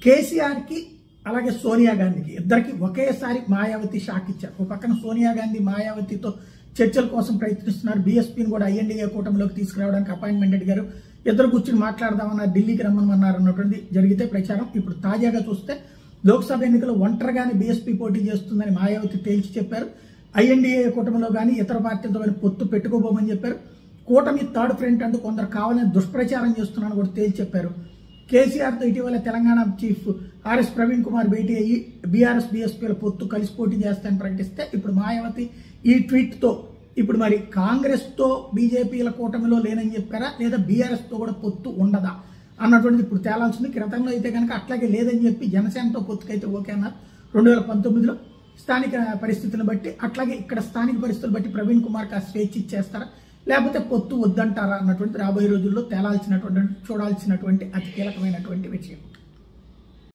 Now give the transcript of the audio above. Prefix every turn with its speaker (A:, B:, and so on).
A: కేసీఆర్కి అలాగే సోనియా గాంధీకి ఇద్దరికి ఒకేసారి మాయావతి షాక్ ఇచ్చారు. ఒక పక్కన సోనియా గాంధీ మాయావతితో చర్చల కోసం ప్రయత్నిస్తున్నారు. బీఎస్పీని కూడా ఐఎన్డీఏ కూటమిలోకి తీసుకురావడానికి అపాయింట్మెంట్ అడిగారు. ఇద్దరు కూర్చుని మాట్లాడదామన్నారు, ఢిల్లీకి రమ్మన్నారు అన్నటువంటి జరిగితే ప్రచారం. ఇప్పుడు తాజాగా చూస్తే లోక్సభ ఎన్నికలు ఒంటరిగానే బీఎస్పీ పోటీ చేస్తుందని మాయావతి తేల్చి చెప్పారు. ఐఎన్డీఏ కూటమిలో కానీ ఇతర పార్టీలతో కానీ పొత్తు పెట్టుకోబోమని చెప్పారు. కూటమి థర్డ్ ఫ్రంట్ అంటూ కొందరు కావాలని దుష్ప్రచారం చేస్తున్నారని కూడా తేల్చి చెప్పారు. కేసీఆర్తో ఇటీవల తెలంగాణ చీఫ్ ఆర్ఎస్ ప్రవీణ్ కుమార్ భేటీ అయ్యి బీఆర్ఎస్ బీఎస్పీల పొత్తు కలిసి పోటీ చేస్తాయని ప్రకటిస్తే ఇప్పుడు మాయావతి ఈ ట్వీట్తో ఇప్పుడు మరి కాంగ్రెస్తో బీజేపీల కూటమిలో లేనని చెప్పారా, లేదా బీఆర్ఎస్తో కూడా పొత్తు ఉండదా అన్నటువంటిది ఇప్పుడు తేలాల్సింది. క్రితంలో అయితే కనుక అట్లాగే లేదని చెప్పి జనసేనతో పొత్తుకైతే ఓకే అన్నారు 2019లో. స్థానిక పరిస్థితులను బట్టి అట్లాగే ఇక్కడ స్థానిక పరిస్థితులు బట్టి ప్రవీణ్ కుమార్కి ఆ స్వేచ్ఛ ఇచ్చేస్తారా, లేకపోతే పొత్తు వద్దంటారా అన్నటువంటి రాబోయే రోజుల్లో తేలాల్సినటువంటి చూడాల్సినటువంటి అతి కీలకమైనటువంటి విషయం.